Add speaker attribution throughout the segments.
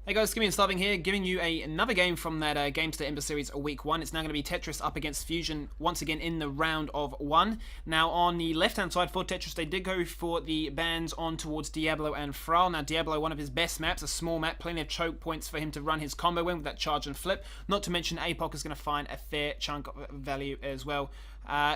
Speaker 1: Hey guys, Skimmy and Starving here, giving you another game from that Gamestah Ember series week 1. It's now going to be Tetris up against Fusion once again in the round of 1. Now on the left hand side for Tetris, they did go for the bans on towards Diablo and Frau. Now Diablo, one of his best maps, a small map, plenty of choke points for him to run his combo in with that charge and flip. Not to mention APOC is going to find a fair chunk of value as well.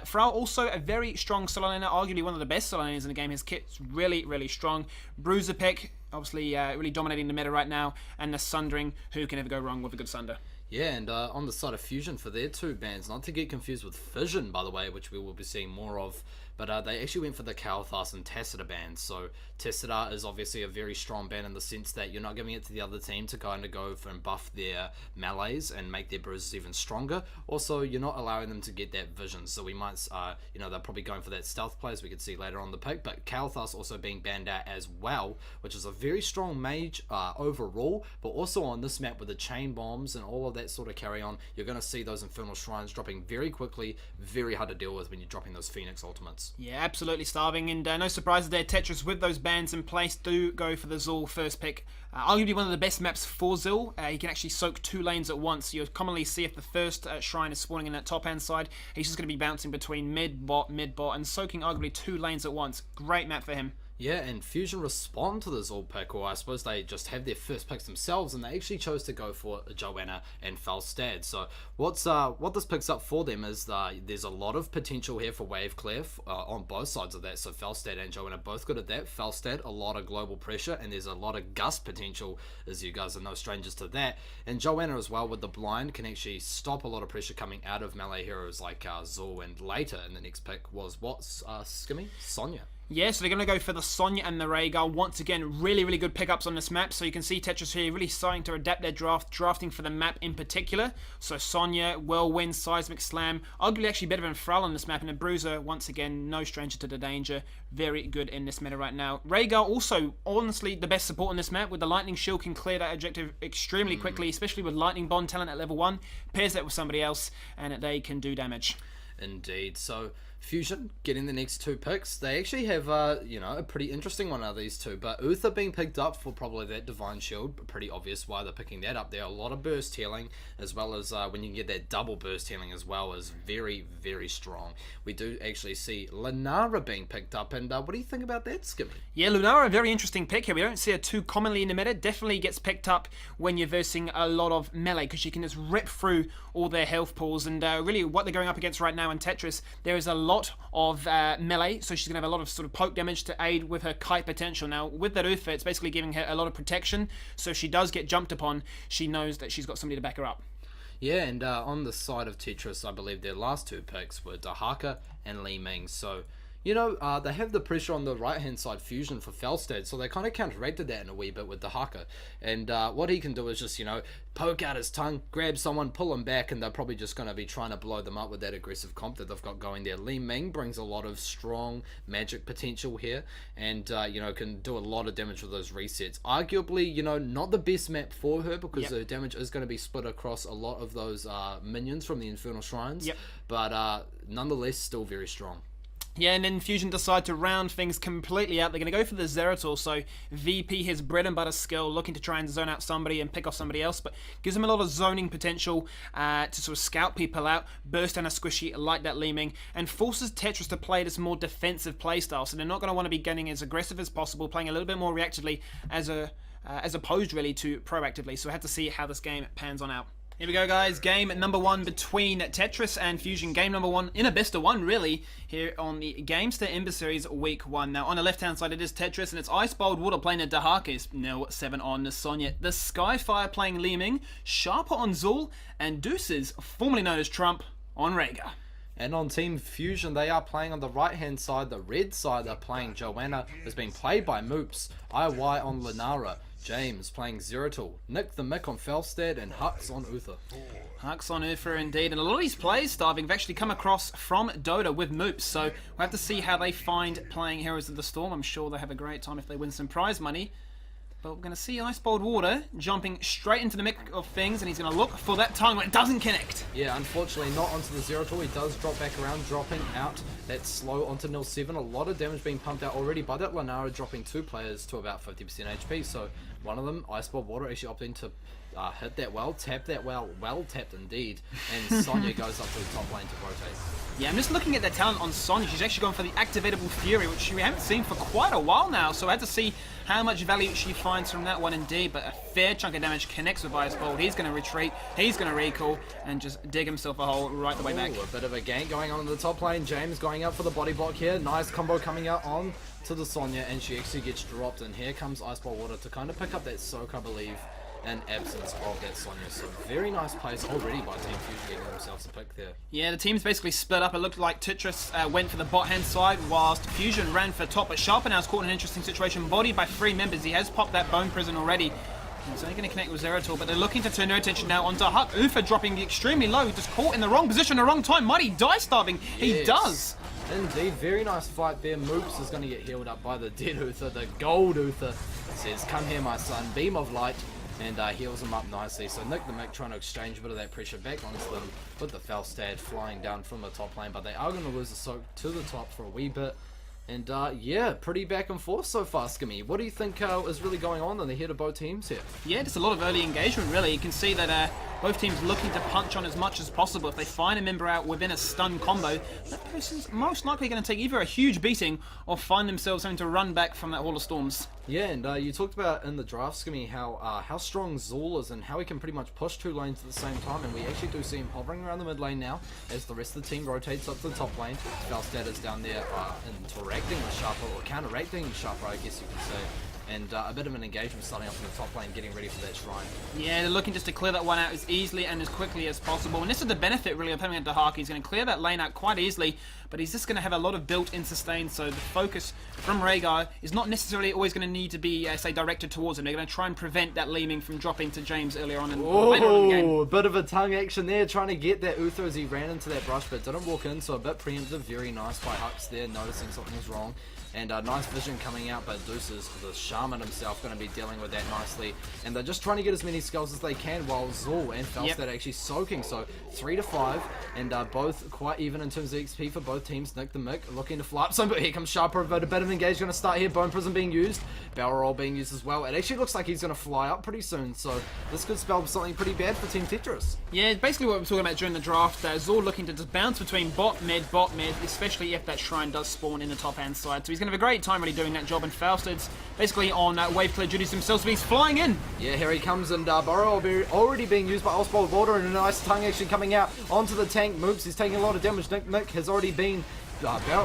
Speaker 1: Frau also a very strong solo laner, arguably one of the best solo laners in the game. His kit's really strong. Bruiser pick, obviously really dominating the meta right now, and the Sundering, who can ever go wrong with a good Sunder.
Speaker 2: Yeah, and on the side of Fusion for their two bans, not to get confused with Fission, by the way, which we will be seeing more of, but they actually went for the Kalthas and Tessida bans. So Tessida is obviously a very strong ban in the sense that you're not giving it to the other team to kind of go for and buff their melees and make their bruises even stronger. Also, you're not allowing them to get that vision, so we might, they're probably going for that stealth play, as we can see later on the pick. But Kalthas also being banned out as well, which is a very strong mage overall, but also on this map with the chain bombs and all of that sort of carry on, you're going to see those Infernal Shrines dropping very quickly, very hard to deal with when you're dropping those Phoenix ultimates.
Speaker 1: Yeah, absolutely Starving, and no surprises there. Tetris, with those bans in place, do go for the Zul first pick. Arguably one of the best maps for Zul. He can actually soak two lanes at once. You'll commonly see if the first shrine is spawning in that top hand side, he's just going to be bouncing between mid, bot, and soaking arguably two lanes at once. Great map for him.
Speaker 2: Yeah, and Fusion respond to the Zul pick, or I suppose they just have their first picks themselves, and they actually chose to go for Joanna and Falstad. So what this picks up for them is there's a lot of potential here for wave clear on both sides of that. So Falstad and Joanna both good at that. Falstad, a lot of global pressure, and there's a lot of gust potential, as you guys are no strangers to that. And Joanna as well with the blind can actually stop a lot of pressure coming out of melee heroes like Zul, and later in the next pick was Skimmy? Sonya.
Speaker 1: Yeah, so they're going to go for the Sonya and the Rhaegar. Once again, really good pickups on this map. So you can see Tetris here really starting to adapt their drafting for the map in particular. So Sonya, Whirlwind, Seismic Slam, arguably actually better than Thrall on this map. And a Bruiser, once again, no stranger to the danger. Very good in this meta right now. Rhaegar also, honestly, the best support on this map. With the Lightning Shield, can clear that objective extremely quickly, especially with Lightning Bond talent at level 1. Pairs that with somebody else, and they can do damage.
Speaker 2: Indeed. So Fusion getting the next two picks. They actually have a pretty interesting one out of these two, but Uther being picked up for probably that Divine Shield, but pretty obvious why they're picking that up there. A lot of burst healing, as well as when you can get that double burst healing as well, is very strong. We do actually see Lunara being picked up, and what do you think about that, Skimmy?
Speaker 1: Yeah, Lunara, a very interesting pick here. We don't see her too commonly in the meta. Definitely gets picked up when you're versing a lot of melee, because she can just rip through all their health pools, and really what they're going up against right now in Tetris, there is a lot of melee, so she's going to have a lot of sort of poke damage to aid with her kite potential. Now, with that Uther, it's basically giving her a lot of protection, so if she does get jumped upon, she knows that she's got somebody to back her up.
Speaker 2: Yeah, and on the side of Tetris, I believe their last two picks were Dahaka and Li Ming, so they have the pressure on the right-hand side Fusion for Falstad, so they kind of counteracted that in a wee bit with Dahaka. And what he can do is just, poke out his tongue, grab someone, pull him back, and they're probably just going to be trying to blow them up with that aggressive comp that they've got going there. Li Ming brings a lot of strong magic potential here, and, can do a lot of damage with those resets. Arguably, not the best map for her, because her damage is going to be split across a lot of those minions from the Infernal Shrines, but nonetheless, still very strong.
Speaker 1: Yeah, and then Fusion decide to round things completely out. They're going to go for the Zeratul, so VP, his bread and butter skill, looking to try and zone out somebody and pick off somebody else, but gives him a lot of zoning potential to sort of scout people out, burst down a squishy like that Li Ming, and forces Tetris to play this more defensive playstyle, so they're not going to want to be getting as aggressive as possible, playing a little bit more reactively as opposed really to proactively, so we have to see how this game pans on out. Here we go, guys. Game number 1 between Tetris and Fusion. Game number 1 in a best of 1, really, here on the Gamestah Ember Series Week 1. Now, on the left-hand side, it is Tetris, and it's Ice Bold Water playing at Dahaka is 0-7 on the Sonya. The Skyfire playing Li Ming, Sharper on Zul, and Deuces, formerly known as Trump, on Rhaegar.
Speaker 2: And on Team Fusion, they are playing on the right-hand side. The red side, they're playing Joanna, has been played by Moops, IY on Lunara, James playing Zeratul, Nick the Mick on Falstad, and Hux on Uther.
Speaker 1: Hux on Uther indeed, and a lot of these plays, Starving, have actually come across from Dota with Moops, so we'll have to see how they find playing Heroes of the Storm. I'm sure they have a great time if they win some prize money. But we're going to see Ice Bold Water jumping straight into the mix of things, and he's going to look for that tongue, but it doesn't connect.
Speaker 2: Yeah, unfortunately not onto the Zeratul. He does drop back around, dropping out that slow onto nil 7. A lot of damage being pumped out already by that Lanara, dropping 2 players to about 50% HP. So one of them, Ice Bold Water, actually opting to hit that well, tap that well tapped indeed, and Sonya goes up to the top lane to rotate.
Speaker 1: Yeah, I'm just looking at that talent on Sonya. She's actually gone for the activatable Fury, which we haven't seen for quite a while now, so I had to see how much value she finds from that one indeed, but a fair chunk of damage connects with Ice Bold. He's going to retreat, he's going to recall, and just dig himself a hole right the way back.
Speaker 2: A bit of a gank going on in the top lane. James going up for the body block here. Nice combo coming out on to the Sonya, and she actually gets dropped, and here comes Ice Bold Water to kind of pick up that soak, I believe, in absence of that Sonya. So very nice plays already by Team Fusion getting themselves a pick there.
Speaker 1: Yeah, the team's basically split up. It looked like Tetris went for the bot hand side whilst Fusion ran for top, but Sharper now's caught in an interesting situation, bodied by 3 members. He has popped that bone prison already. He's only going to connect with Zeratul, but they're looking to turn their attention now onto Huck. Ufa dropping extremely low, just caught in the wrong position, the wrong time. Might he die starving? He does.
Speaker 2: Indeed, very nice fight there. Moops is going to get healed up by the dead Uther. The gold Uther says, "Come here, my son." Beam of light. And heals him up nicely. So Nick the Mick trying to exchange a bit of that pressure back onto them with the Falstad flying down from the top lane. But they are going to lose the soak to the top for a wee bit. And yeah, pretty back and forth so far, Skimmy. What do you think is really going on in the head of both teams here?
Speaker 1: Yeah, just a lot of early engagement, really. You can see that both teams looking to punch on as much as possible. If they find a member out within a stun combo, that person's most likely going to take either a huge beating or find themselves having to run back from that Hall of Storms.
Speaker 2: Yeah, and you talked about in the draft, Skimmy, how strong Zul is and how he can pretty much push 2 lanes at the same time, and we actually do see him hovering around the mid lane now as the rest of the team rotates up to the top lane. Falstad is down there interacting with Sharper, or counteracting Sharper, I guess you could say. And a bit of an engagement starting off in the top lane, getting ready for that shrine.
Speaker 1: Yeah, they're looking just to clear that one out as easily and as quickly as possible. And this is the benefit, really, of having into Haki. He's going to clear that lane out quite easily, but he's just going to have a lot of built-in sustain, so the focus from Rhaegar is not necessarily always going to need to be, say, directed towards him. They're going to try and prevent that Leeming from dropping to James earlier on in, later on in the game.
Speaker 2: A bit of a tongue action there, trying to get that Uther as he ran into that brush, but didn't walk in, so a bit preemptive. Very nice by Hux there, noticing something was wrong. And nice vision coming out, but Deuces, the Shaman himself, going to be dealing with that nicely. And they're just trying to get as many skulls as they can, while Zul and Falstad actually soaking. So 3 to 5, and both quite even in terms of XP for both teams. Nick the Mick looking to fly up some, but here comes Sharper, but a bit of engage going to start here. Bone Prison being used, Barrel Roll being used as well. It actually looks like he's going to fly up pretty soon, so this could spell something pretty bad for Team Tetris.
Speaker 1: Yeah, basically what we were talking about during the draft. Zul looking to just bounce between bot, mid, especially if that shrine does spawn in the top hand side. So he's going to have a great time really doing that job, and Falstad's basically on wave clear duties himself, so he's flying in.
Speaker 2: Yeah, here he comes, and Burrow already being used by Ice Bold Water, and a nice tongue actually coming out onto the tank. Moops, he's taking a lot of damage. Nick has already been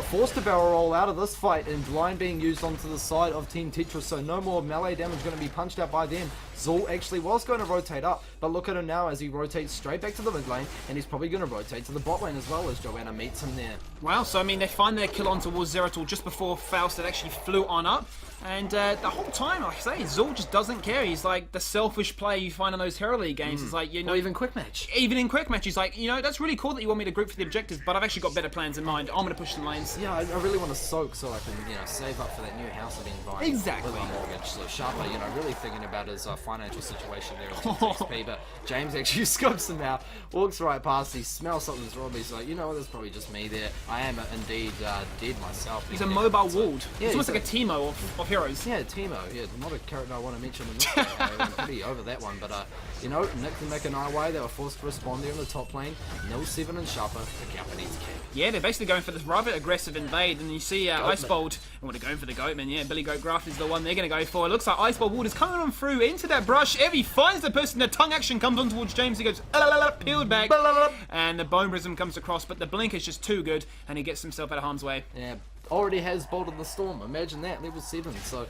Speaker 2: forced to barrel roll out of this fight, and blind being used onto the side of Team Tetris, so no more melee damage going to be punched out by them. Zul actually was going to rotate up, but look at him now as he rotates straight back to the mid lane, and he's probably going to rotate to the bot lane as well as Joanna meets him there.
Speaker 1: Wow, so I mean, they find their kill on towards Zeratul just before Falstad actually flew on up. And the whole time, like I say, Zul just doesn't care. He's like the selfish player you find in those Hero League games. It's like, you know,
Speaker 2: or even quick match.
Speaker 1: Even in quick match, he's like, you know, that's really cool that you want me to group for the objectives, but I've actually got better plans in mind. I'm going to push some lanes.
Speaker 2: Yeah, I really want to soak so I can, you know, save up for that new house I've been buying.
Speaker 1: Exactly.
Speaker 2: With my mortgage. So Sharper, you know, really thinking about his financial situation there on XP, but James actually scopes him out, walks right past, he smells something's wrong, he's like, you know what, that's probably just me there. I am indeed dead myself.
Speaker 1: He's a mobile ward.
Speaker 2: Yeah,
Speaker 1: it's almost like a Teemo of heroes.
Speaker 2: Yeah, Teemo. Yeah, not a character I want to mention in this game. I'm pretty over that one, but you know, Nick the Mick and Iway, they were forced to respond there in the top lane. Nil 7 and Sharper, the Japanese king.
Speaker 1: Yeah, they're basically going for this rather aggressive invade, and you see Icebolt, and they're going for the Goatman, yeah, Billy Goat Graft is the one they're going to go for. It looks like Icebolt Ward is coming on through into that brush. Evie finds the person, the tongue action comes on towards James, he goes, peeled back, and the Bone Prism comes across, but the blink is just too good, and he gets himself out of harm's way.
Speaker 2: Yeah, already has bolted the storm, imagine that, level 7, so...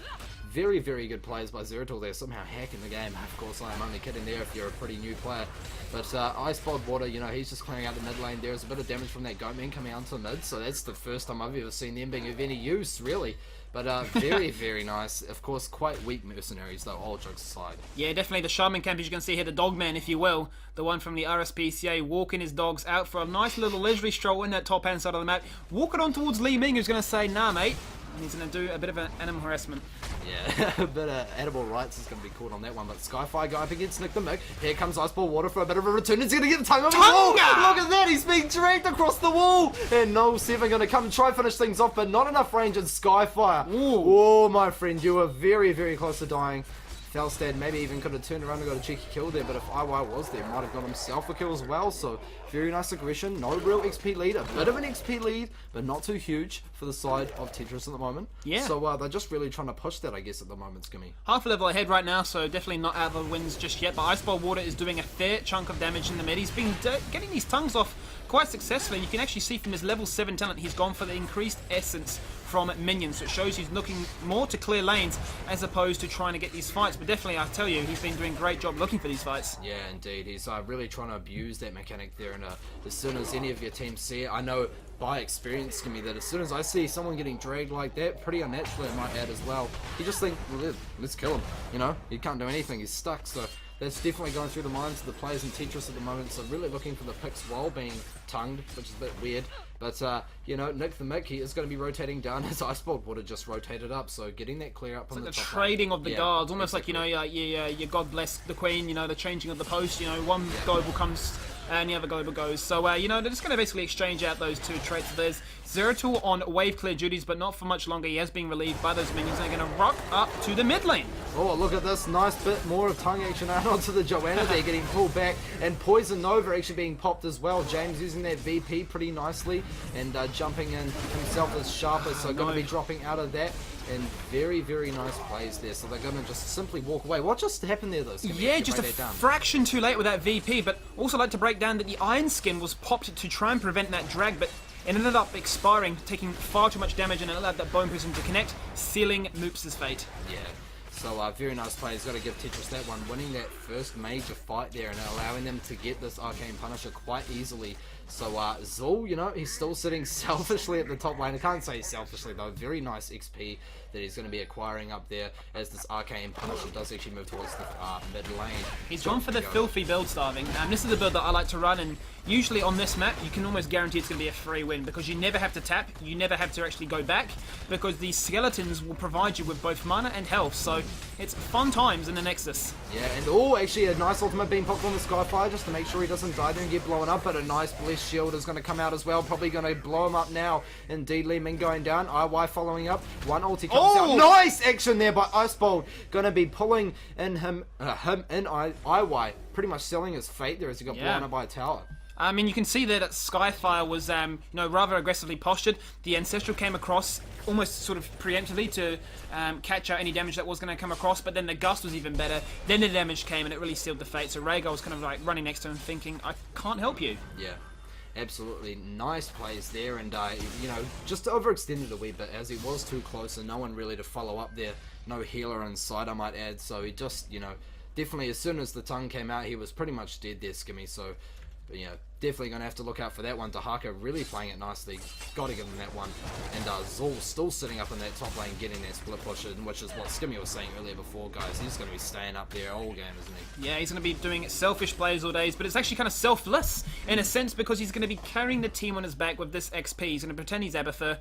Speaker 2: Very, very good players by Zeratul. They're somehow hacking the game. Of course, I am only kidding there if you're a pretty new player. But Ice Bold Water, you know, he's just clearing out the mid lane. There's a bit of damage from that Goatman coming out to the mid, so that's the first time I've ever seen them being of any use, really. But very, very nice. Of course, quite weak mercenaries, though, all jokes aside.
Speaker 1: Yeah, definitely the Shaman camp, as you can see here, the Dogman, if you will. The one from the RSPCA, walking his dogs out for a nice little leisurely stroll in that top-hand side of the map. Walking on towards Li Ming, who's going to say, nah, mate. And he's going to do a bit of an animal harassment.
Speaker 2: Yeah, a bit of edible rights is going to be called on that one, but Skyfire go up against Nick the Mick. Here comes Iceball Water for a bit of a return. He's going to get the tongue over the wall. Look at that, he's being dragged across the wall. And No 7 going to come and try finish things off, but not enough range in Skyfire.
Speaker 1: Ooh.
Speaker 2: Oh, my friend, you were very, very close to dying. Felstad maybe even could have turned around and got a cheeky kill there, but if IY was there, might have got himself a kill as well. So very nice aggression, no real XP lead, a bit of an XP lead, but not too huge for the side of Tetris at the moment.
Speaker 1: Yeah.
Speaker 2: So they're just really trying to push that, I guess, at the moment, Skimmy.
Speaker 1: Half a level ahead right now, so definitely not out of the wins just yet. But Iceball Water is doing a fair chunk of damage in the mid. He's been getting these tongues off quite successfully. You can actually see from his level 7 talent, he's gone for the increased essence from minions. So it shows he's looking more to clear lanes as opposed to trying to get these fights. But definitely, I tell you, he's been doing a great job looking for these fights.
Speaker 2: Yeah, indeed. He's really trying to abuse that mechanic there. And as soon as any of your teams see it, I know by experience, Skimmy, that as soon as I see someone getting dragged like that, pretty unnaturally I might add as well, you just think, well, let's kill him. You know, he can't do anything. He's stuck. So that's definitely going through the minds of the players in Tetris at the moment. So really looking for the picks while being tongued, which is a bit weird. But, you know, Nick the Mick, he is going to be rotating down as Icebolt Water just rotated up. So getting that clear up on the
Speaker 1: Like the
Speaker 2: top
Speaker 1: trading
Speaker 2: lane.
Speaker 1: of the
Speaker 2: Yeah,
Speaker 1: guards, almost
Speaker 2: exactly.
Speaker 1: like, you know, your God bless the Queen, you know, the changing of the post, you know, one global comes and the other global goes. So, you know, they're just going to basically exchange out those two traits. There's Zeratul on wave clear duties, but not for much longer. He has been relieved by those minions. They're going to rock up to the mid lane.
Speaker 2: Oh, look at this nice bit more of tongue action out onto the Joanna there, getting pulled back, and Poison Nova actually being popped as well. James using that VP pretty nicely and jumping in himself as sharper, so going to be dropping out of that. And very, very nice plays there. So they're going to just simply walk away. What just happened there, though? Skimmy?
Speaker 1: Yeah,
Speaker 2: You
Speaker 1: just a
Speaker 2: break that down.
Speaker 1: fraction too late with that VP, but also like to break down that the Iron Skin was popped to try and prevent that drag, but it ended up expiring, taking far too much damage, and it allowed that Bone Prism to connect, sealing Moops' fate.
Speaker 2: Yeah. So very nice play. He's got to give Tetris that one, winning that first major fight there and allowing them to get this Arcane Punisher quite easily. So Zul, you know, he's still sitting selfishly at the top lane. I can't say selfishly though. Very nice XP that he's going to be acquiring up there as this Arcane Punisher does actually move towards the mid lane.
Speaker 1: He's gone for the filthy build, Starving. This is the build that I like to run, and usually on this map you can almost guarantee it's going to be a free win because you never have to tap, you never have to actually go back because these skeletons will provide you with both mana and health, so it's fun times in the Nexus.
Speaker 2: Yeah, and oh, actually a nice ultimate being popped on the Skyfire just to make sure he doesn't die there and get blown up, but a nice Blessed Shield is going to come out as well, probably going to blow him up now. Indeed, Lee Min going down, IY following up, one ulti comes out. Nice action there by Icebolt, going to be pulling in him in IY, pretty much selling his fate there as he got blown up by a tower.
Speaker 1: I mean, you can see there that Skyfire was, you know, rather aggressively postured. The Ancestral came across almost sort of preemptively to catch out any damage that was going to come across, but then the Gust was even better. Then the damage came and it really sealed the fate. So Rhaegar was kind of like running next to him thinking, I can't help you.
Speaker 2: Yeah. Absolutely nice plays there, and you know, just overextended a wee bit as he was too close and no one really to follow up there. No healer inside, I might add, so he just, you know, definitely as soon as the tongue came out he was pretty much dead there, Skimmy. So you know, definitely going to have to look out for that one. Dahaka really playing it nicely. Got to give him that one. And Zul still sitting up in that top lane getting that split push, which is what Skimmy was saying earlier before, guys. He's going to be staying up there all game, isn't he?
Speaker 1: Yeah, he's going to be doing selfish plays all days, but it's actually kind of selfless in a sense because he's going to be carrying the team on his back with this XP. He's going to pretend he's Abathur,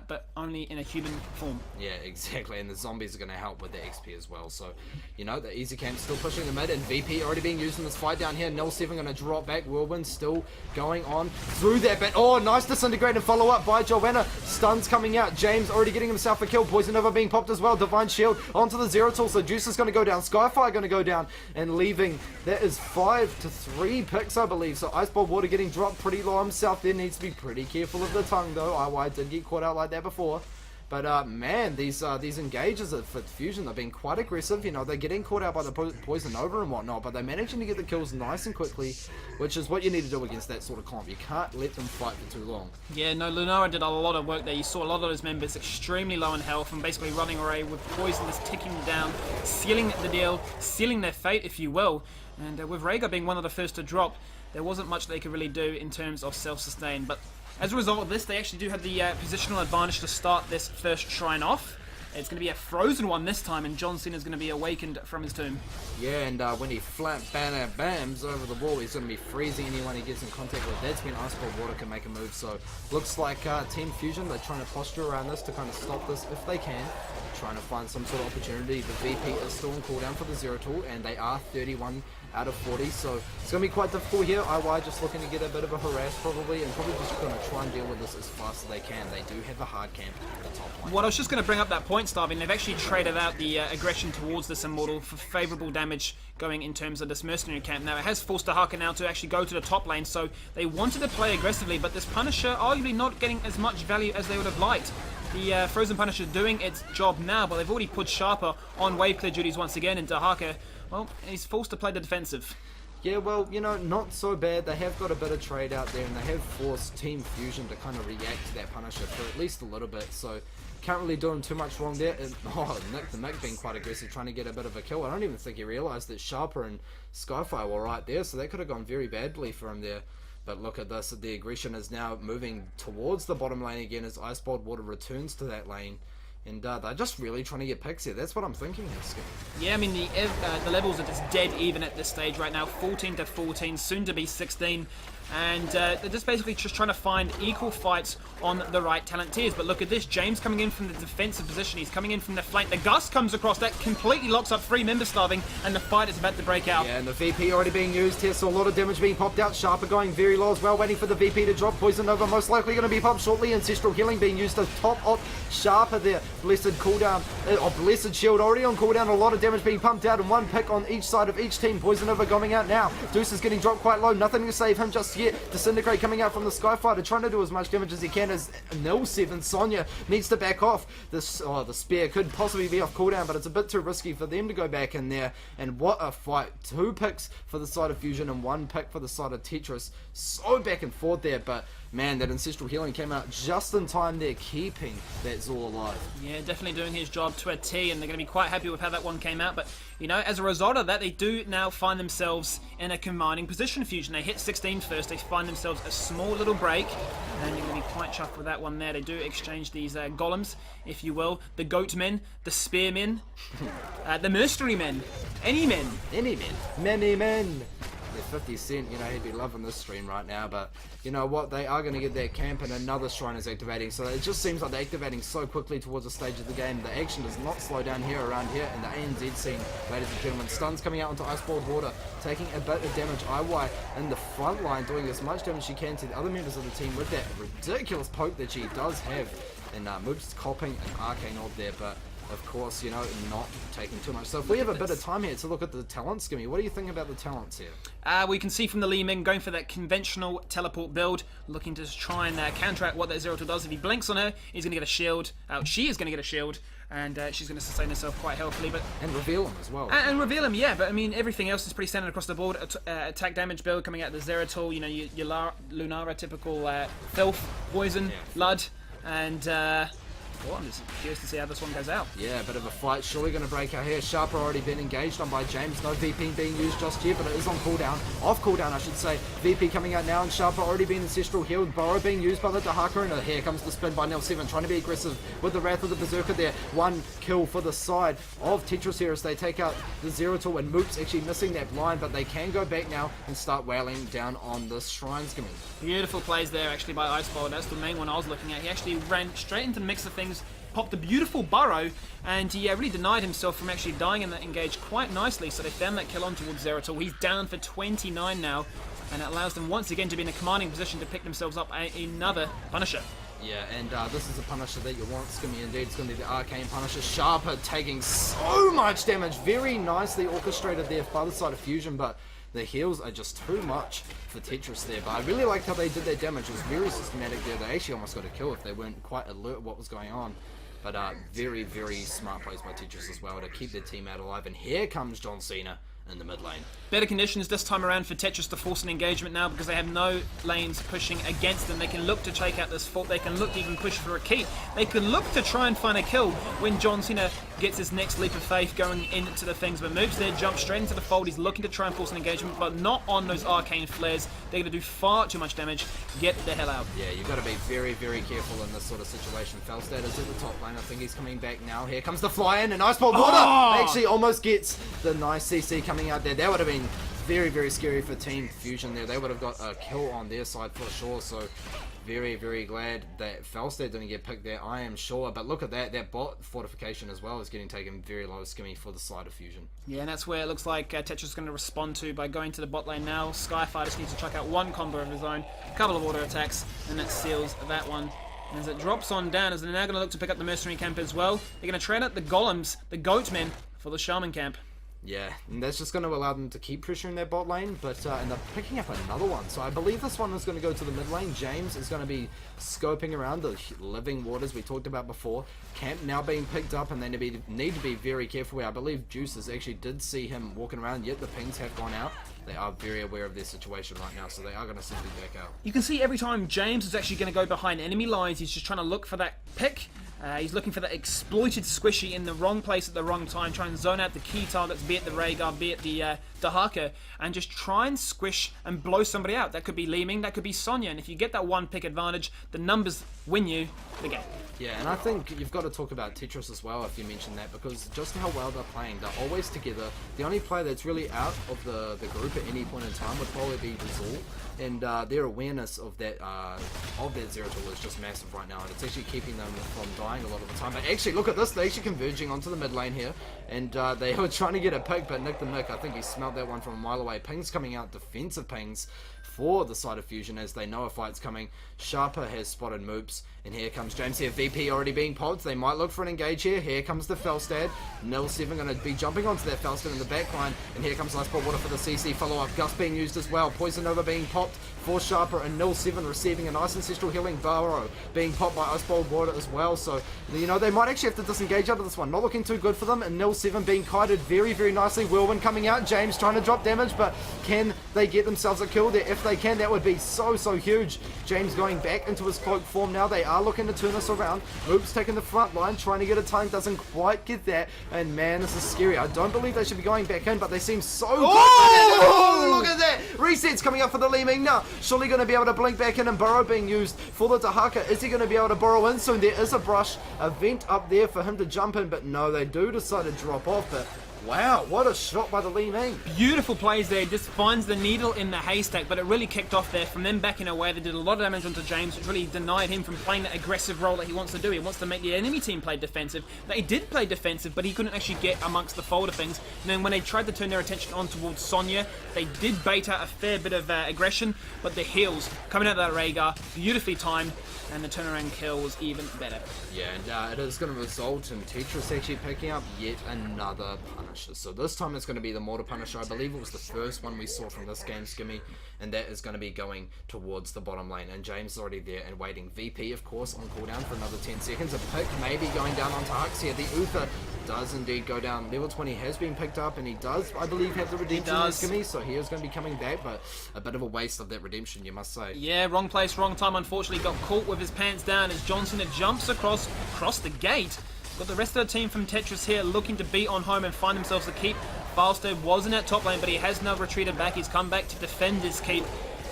Speaker 1: but only in a human form.
Speaker 2: Yeah, exactly. And the zombies are going to help with the XP as well. So, you know, the Easy Camp still pushing the mid, and VP already being used in this fight down here. Nil 7 going to drop back. Whirlwind still going on through that bit. Oh, nice disintegrate and follow up by Joanna. Stuns coming out. James already getting himself a kill. Poison Nova being popped as well. Divine Shield onto the Zeratul. So Juice is going to go down. Skyfire going to go down and leaving. That is 5-3 picks, I believe. So Iceball Water getting dropped pretty low himself there. Needs to be pretty careful of the tongue though. IY did get caught out like that before. But man, these engages at Fifth Fusion, they've been quite aggressive. You know, they're getting caught out by the Poison Nova and whatnot, but they're managing to get the kills nice and quickly, which is what you need to do against that sort of comp. You can't let them fight for too long.
Speaker 1: Yeah, no, Lunara did a lot of work there. You saw a lot of those members extremely low in health and basically running away with Poison just ticking them down, sealing the deal, sealing their fate, if you will. And with Rhaegar being one of the first to drop, there wasn't much they could really do in terms of self-sustain. But as a result of this, they actually do have the positional advantage to start this first shrine off. It's going to be a frozen one this time, and John Cena's going to be awakened from his tomb.
Speaker 2: Yeah, and when he flat bams over the wall, he's going to be freezing anyone he gets in contact with. That's when Iceball Water can make a move. So looks like Team Fusion, they're trying to posture around this to kind of stop this if they can. trying to find some sort of opportunity. The VP is still on cooldown for the Zeratul, and they are 31 out of 40, so it's going to be quite difficult here. IY just looking to get a bit of a harass probably, and probably just going to try and deal with this as fast as they can. They do have a hard camp at the top line.
Speaker 1: Well, I was just going to bring up that point, Sta'immy. They've actually traded out the aggression towards this Immortal for favourable damage going in terms of this mercenary camp. Now, it has forced Dahaka now to actually go to the top lane, so they wanted to play aggressively, but this Punisher arguably not getting as much value as they would have liked. The Frozen Punisher doing its job now, but they've already put Sharper on wave clear duties once again, and Dahaka, well, he's forced to play the defensive.
Speaker 2: Yeah, well, you know, not so bad. They have got a bit of trade out there, and they have forced Team Fusion to kind of react to that Punisher for at least a little bit, so can't really do him too much wrong there. And, Nick being quite aggressive, trying to get a bit of a kill. I don't even think he realised that Sharper and Skyfire were right there, so that could have gone very badly for him there. But look at this, the aggression is now moving towards the bottom lane again as Icebolt Water returns to that lane. And they're just really trying to get picks here. That's what I'm thinking here, Skimmy.
Speaker 1: Yeah, I mean, the levels are just dead even at this stage right now. 14 to 14, soon to be 16. And they're just basically just trying to find equal fights on the right talent tiers. But look at this, James coming in from the defensive position. He's coming in from the flank. The Gust comes across, that completely locks up 3 members starving, and the fight is about to break out.
Speaker 2: Yeah, and the VP already being used here, so a lot of damage being popped out. Sharper going very low as well, waiting for the VP to drop. Poison Nova most likely going to be popped shortly. Ancestral Healing being used to top up Sharper there. Blessed cooldown, Blessed Shield already on cooldown. A lot of damage being pumped out, and one pick on each side of each team. Poison Nova going out now. Deuce is getting dropped quite low. Nothing to save him just yet. Disintegrate coming out from the Skyfighter, trying to do as much damage as he can as Nil7 Sonya needs to back off. The spear could possibly be off cooldown, but it's a bit too risky for them to go back in there. And what a fight. 2 picks for the side of Fusion and 1 pick for the side of Tetris. So back and forth there, but man, that Ancestral Healing came out just in time there, keeping that Zor alive.
Speaker 1: Yeah, definitely doing his job to a T, and they're going to be quite happy with how that one came out. But, you know, as a result of that, they do now find themselves in a commanding position. Fusion, they hit 16 first, they find themselves a small little break, and you're going to be quite chuffed with that one there. They do exchange these golems, if you will, the goat men, the spearmen, the mercenary men, any men.
Speaker 2: Any men. Many men. 50 Cent, you know, he'd be loving this stream right now, but you know what, they are going to get that camp and another shrine is activating, so it just seems like they're activating so quickly towards the stage of the game. The action does not slow down here around here in the ANZ scene, ladies and gentlemen. Stuns coming out onto Icebolt Water, taking a bit of damage. IY in the front line doing as much damage as she can to the other members of the team with that ridiculous poke that she does have, and Moops copping an arcane orb there, but of course, you know, not taking too much. So if we have a bit of time here to look at the talents, Skimmy, what do you think about the talents here?
Speaker 1: We can see from the Li Ming going for that conventional teleport build, looking to just try and counteract what that Zeratul does. If he blinks on her, he's going to get a shield. She is going to get a shield, and she's going to sustain herself quite healthily.
Speaker 2: And reveal him as well.
Speaker 1: And reveal him, yeah. But I mean, everything else is pretty standard across the board. Attack damage build coming out of the Zeratul. You know, your Lunara typical filth, poison, blood, and. Well, I'm just curious to see how this one goes out.
Speaker 2: Yeah, a bit of a fight. Surely going to break out here. Sharper already been engaged on by James. No VP being used just yet, but it is on cooldown. Off cooldown, I should say. VP coming out now, and Sharper already been ancestral healed. Burrow being used by the Dahaka, and here comes the spin by Nil7, trying to be aggressive with the Wrath of the Berserker there. 1 kill for the side of Tetris here as they take out the Zeratul, and Moops actually missing that blind, but they can go back now and start wailing down on this shrine, Skimmy.
Speaker 1: Beautiful plays there actually by Icebolt. That's the main one I was looking at. He actually ran straight into the mix of things, popped a beautiful burrow, and he really denied himself from actually dying in that engage quite nicely, so they found that kill on towards Zeratul. He's down for 29 now, and it allows them once again to be in a commanding position to pick themselves up another Punisher.
Speaker 2: Yeah, and this is a Punisher that you want, Skimmy, indeed. It's going to be the Arcane Punisher. Sharper taking so much damage. Very nicely orchestrated there by the side of Fusion, but the heals are just too much for Tetris there. But I really liked how they did their damage. It was very systematic there. They actually almost got a kill if they weren't quite alert what was going on. But very, very smart plays by Tetris as well to keep their team out alive. And here comes John Cena in the mid lane.
Speaker 1: Better conditions this time around for Tetris to force an engagement now because they have no lanes pushing against them. They can look to take out this fort. They can look to even push for a key. They can look to try and find a kill when John Cena gets his next leap of faith going into the things. But moves there, jumps straight into the fold. He's looking to try and force an engagement, but not on those arcane flares. They're going to do far too much damage. Get the hell out.
Speaker 2: Yeah, you've got to be very, very careful in this sort of situation. Felstad is at the top lane. I think he's coming back now. Here comes the fly in, and Icebolt Water actually almost gets the nice CC coming out there. That would have been very, very scary for Team Fusion there. They would have got a kill on their side for sure. So very, very glad that Felstead didn't get picked there, I am sure. But look at that. That bot fortification as well is getting taken very low, Skimmy, for the side of Fusion.
Speaker 1: Yeah, and that's where it looks like Tetris is going to respond to by going to the bot lane now. Skyfire just needs to chuck out one combo of his own, a couple of auto attacks, and that seals that one. And as it drops on down, as they're now going to look to pick up the mercenary camp as well, they're going to trade out the golems, the goatmen, for the shaman camp.
Speaker 2: Yeah, and that's just going to allow them to keep pressuring their bot lane, but and they're picking up another one. So I believe this one is going to go to the mid lane. James is going to be scoping around the living waters we talked about before. Camp now being picked up, and they need to be very careful. I believe Juices actually did see him walking around, yet the pings have gone out. They are very aware of their situation right now, so they are going to simply back out.
Speaker 1: You can see every time James is actually going to go behind enemy lines, he's just trying to look for that pick. He's looking for that exploited squishy in the wrong place at the wrong time, try and zone out the key targets, be it the Rhaegar, be it the Dahaka, and just try and squish and blow somebody out. That could be Li Ming, that could be Sonya, and if you get that one pick advantage, the numbers win you the game.
Speaker 2: Yeah, and I think you've got to talk about Tetris as well if you mention that, because just how well they're playing, they're always together. The only player that's really out of the group at any point in time would probably be Rizal, and their awareness of that zero tool is just massive right now, and it's actually keeping them from dying a lot of the time. But actually, look at this, they're actually converging onto the mid lane here, and they were trying to get a pick, but Nick the Mick, I think he smelled that one from a mile away. Pings coming out, defensive pings for the side of Fusion as they know a fight's coming. Sharper has spotted Moops, and here comes James here. VP already being pods. They might look for an engage here. Here comes the Felstad. Nil7 going to be jumping onto that Felstad in the back line, and here comes Iceball Water for the CC follow-up. Gus being used as well. Poison Nova being popped for Sharper, and Nil7 receiving a nice ancestral healing burrow being popped by Iceball Water as well. So, you know, they might actually have to disengage out of this one. Not looking too good for them, and Nil7 being kited very, very nicely. Whirlwind coming out. James trying to drop damage, but can they get themselves a kill there? If they can, that would be so huge. James going back into his cloak form now. They are looking to turn this around. Oops, taking the front line, trying to get a time, doesn't quite get that, and man, this is scary. I don't believe they should be going back in, but they seem so good. Oh, look at that! Resets coming up for the Li Ming now. Surely going to be able to blink back in, and burrow being used for the Dahaka. Is he going to be able to burrow in soon? There is a brush, a vent up there for him to jump in, but no, they do decide to drop off. But wow, what a shot by the Li Ming.
Speaker 1: Beautiful plays there, just finds the needle in the haystack, but it really kicked off there. From them backing away, they did a lot of damage onto James, which really denied him from playing that aggressive role that he wants to do. He wants to make the enemy team play defensive. They did play defensive, but he couldn't actually get amongst the fold of things. And then when they tried to turn their attention on towards Sonya, they did bait out a fair bit of aggression, but the heals coming out of that Rhaegar, beautifully timed, and the turnaround kill was even better.
Speaker 2: Yeah, and it is going to result in Tetris actually picking up yet another Punisher. So this time it's going to be the Mortar Punisher. I believe it was the first one we saw from this game, Skimmy, and that is going to be going towards the bottom lane. And James is already there and waiting. VP, of course, on cooldown for another 10 seconds. A pick maybe going down onto Hux here. The Uther does indeed go down. Level 20 has been picked up, and he does, I believe, have the redemption there, Skimmy, so he is going to be coming back, but a bit of a waste of that redemption, you must say.
Speaker 1: Yeah, wrong place, wrong time. Unfortunately, got caught with his pants down as Johnson jumps across the gate. Got the rest of the team from Tetris here looking to beat on home and find themselves a keep. Falstead was in that top lane, but he has now retreated back. He's come back to defend his keep.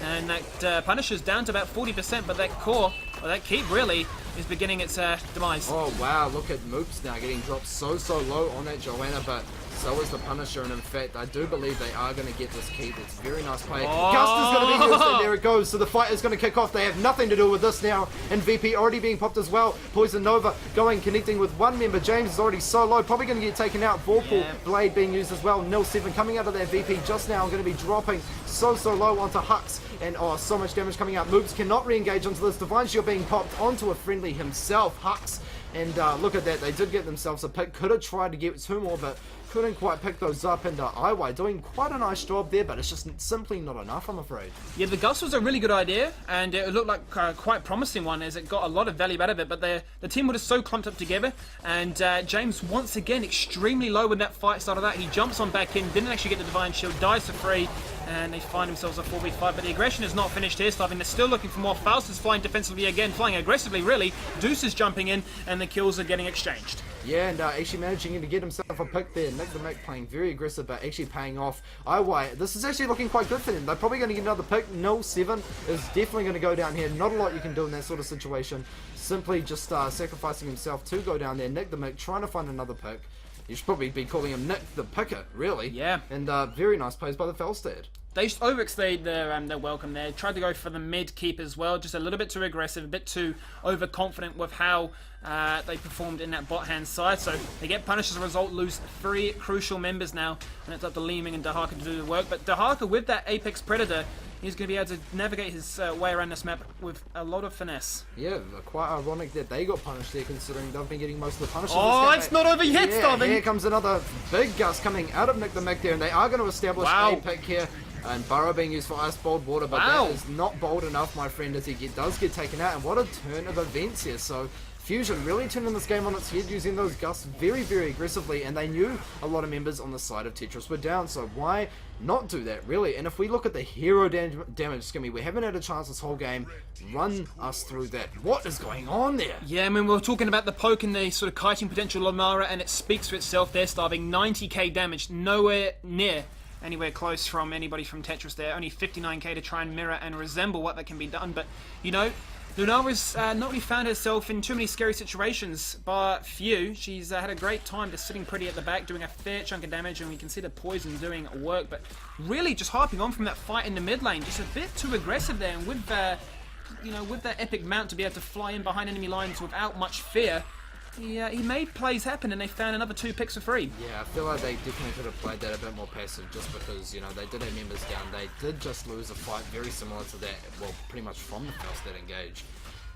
Speaker 1: And that Punisher's down to about 40%, but that core, or that keep really, is beginning its demise.
Speaker 2: Oh wow, look at Moops now getting dropped so low on that Joanna, but so is the Punisher, and in fact, I do believe they are going to get this keep. It's a very nice play. Gust is going to be used, and there it goes. So the fight is going to kick off. They have nothing to do with this now, and VP already being popped as well. Poison Nova connecting with one member. James is already so low, probably going to get taken out. Vorpal Blade being used as well. Nil7 coming out of that VP just now, going to be dropping so low onto Hux, and so much damage coming out. Moves cannot re-engage onto this. Divine Shield being popped onto a friendly himself, Hux, and look at that, they did get themselves a pick. Could have tried to get two more, but couldn't quite pick those up, and Iwai doing quite a nice job there, but it's just simply not enough, I'm afraid.
Speaker 1: Yeah, the Gust was a really good idea, and it looked like quite promising one as it got a lot of value out of it, but the team were just so clumped up together, and James once again extremely low when that fight started out. He jumps on back in, didn't actually get the Divine Shield, dies for free, and they find themselves a 4v5, but the aggression is not finished here, Starving. They're still looking for more. Faust is flying defensively again, flying aggressively really. Deuce is jumping in, and the kills are getting exchanged.
Speaker 2: Yeah, and actually managing to get himself a pick there. Nick the Mick playing very aggressive, but actually paying off. Iwai, this is actually looking quite good for them. They're probably going to get another pick. Nil7 is definitely going to go down here. Not a lot you can do in that sort of situation. Simply just sacrificing himself to go down there. Nick the Mick trying to find another pick. You should probably be calling him Nick the Picker, really.
Speaker 1: Yeah.
Speaker 2: And very nice plays by the Felstad.
Speaker 1: They overstayed their welcome there. Tried to go for the mid keep as well. Just a little bit too aggressive, a bit too overconfident with how they performed in that bot hand side. So they get punished as a result, lose 3 crucial members now. And it's up to Leeming and Dahaka to do the work. But Dahaka, with that Apex Predator, he's going to be able to navigate his way around this map with a lot of finesse.
Speaker 3: Yeah, quite ironic that they got punished there, considering they've been getting most of the punishes.
Speaker 1: Oh, it's not over yet, Sta'immy.
Speaker 3: Here comes another big gust coming out of Nick the Mick there, and they are going to establish a pick here. And Burrow being used for Ice Bold Water, but that is not bold enough, my friend, as he does get taken out. And what a turn of events here. So Fusion really turning this game on its head, using those gusts very, very aggressively, and they knew a lot of members on the side of Tetris were down, so why not do that, really? And if we look at the hero damage, Skimmy, we haven't had a chance this whole game. Run us through that. What is going on there?
Speaker 1: Yeah, I mean, we were talking about the poke and the sort of kiting potential of Lamara, and it speaks for itself there, starving 90k damage, nowhere near anywhere close from anybody from Tetris there. Only 59k to try and mirror and resemble what that can be done, but, you know, Lunara's not really found herself in too many scary situations, but few. She's had a great time just sitting pretty at the back, doing a fair chunk of damage, and we can see the poison doing work, but really just harping on from that fight in the mid lane, just a bit too aggressive there, and with you know, with that epic mount to be able to fly in behind enemy lines without much fear, he made plays happen, and they found another 2 picks for free.
Speaker 3: Yeah, I feel like they definitely could have played that a bit more passive, just because, you know, they did have members down. They did just lose a fight very similar to that, well, pretty much from the first that engage.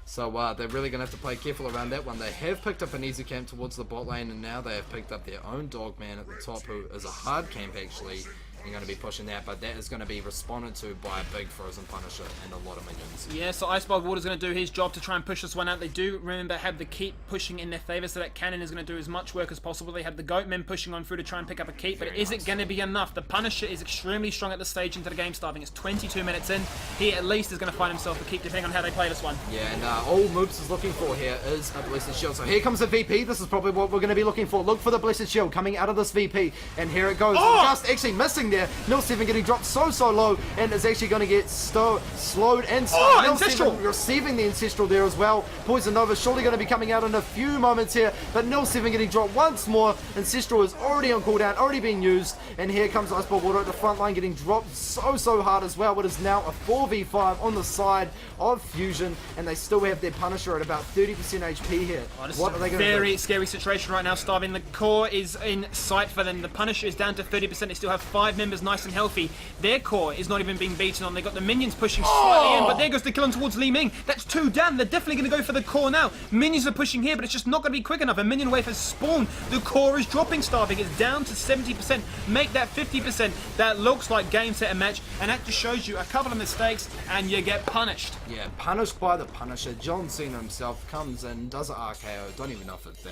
Speaker 3: So they're really going to have to play careful around that one. They have picked up an easy camp towards the bot lane, and now they have picked up their own dog man at the top, who is a hard camp actually. You're going to be pushing that, but that is going to be responded to by a big frozen punisher and a lot of minions.
Speaker 1: Yeah, so Icebound Water's going to do his job to try and push this one out. They do, remember, have the keep pushing in their favour, so that cannon is going to do as much work as possible. They have the goat men pushing on through to try and pick up a keep, but is it going to be enough? The punisher is extremely strong at this stage into the game starting. It's 22 minutes in. He at least is going to find himself a keep, depending on how they play this one.
Speaker 3: Yeah, and all Moops is looking for here is a Blessed Shield. So here comes the VP. This is probably what we're going to be looking for. Look for the Blessed Shield coming out of this VP, and here it goes. Just actually missing there. Nil 7 getting dropped so low, and is actually going to get slowed and
Speaker 1: Ancestral
Speaker 3: receiving the Ancestral there as well. Poison Nova surely going to be coming out in a few moments here, but Nil 7 getting dropped once more. Ancestral is already on cooldown, already being used, and here comes Icebound Water at the front line getting dropped so hard as well. It is now a 4v5 on the side of Fusion, and they still have their Punisher at about 30% HP here.
Speaker 1: What are they going to do? Very scary situation right now, Starving. The core is in sight for them. The Punisher is down to 30%. They still have 5 members nice and healthy. Their core is not even being beaten on. They got the minions pushing slightly in, but there goes the kill on towards Li Ming. That's 2 down. They're definitely going to go for the core now. Minions are pushing here, but it's just not going to be quick enough. A minion wave has spawned. The core is dropping, Starving. It's down to 70%. Make that 50%. That looks like game, set, and match, and that just shows you a couple of mistakes, and you get punished.
Speaker 3: Yeah, punished by the Punisher. John Cena himself comes in, does an RKO. Don't even know if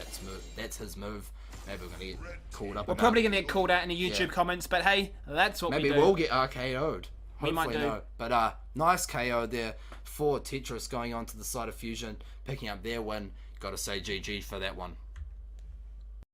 Speaker 3: that's his move. Maybe we're going to get called up.
Speaker 1: We're probably going to get called out in the YouTube comments, but hey, that's what we do.
Speaker 3: Maybe we'll get RKO'd.
Speaker 1: We might do.
Speaker 3: No. But nice KO there for Tetris going on to the side of Fusion, picking up their win. Got to say GG for that one.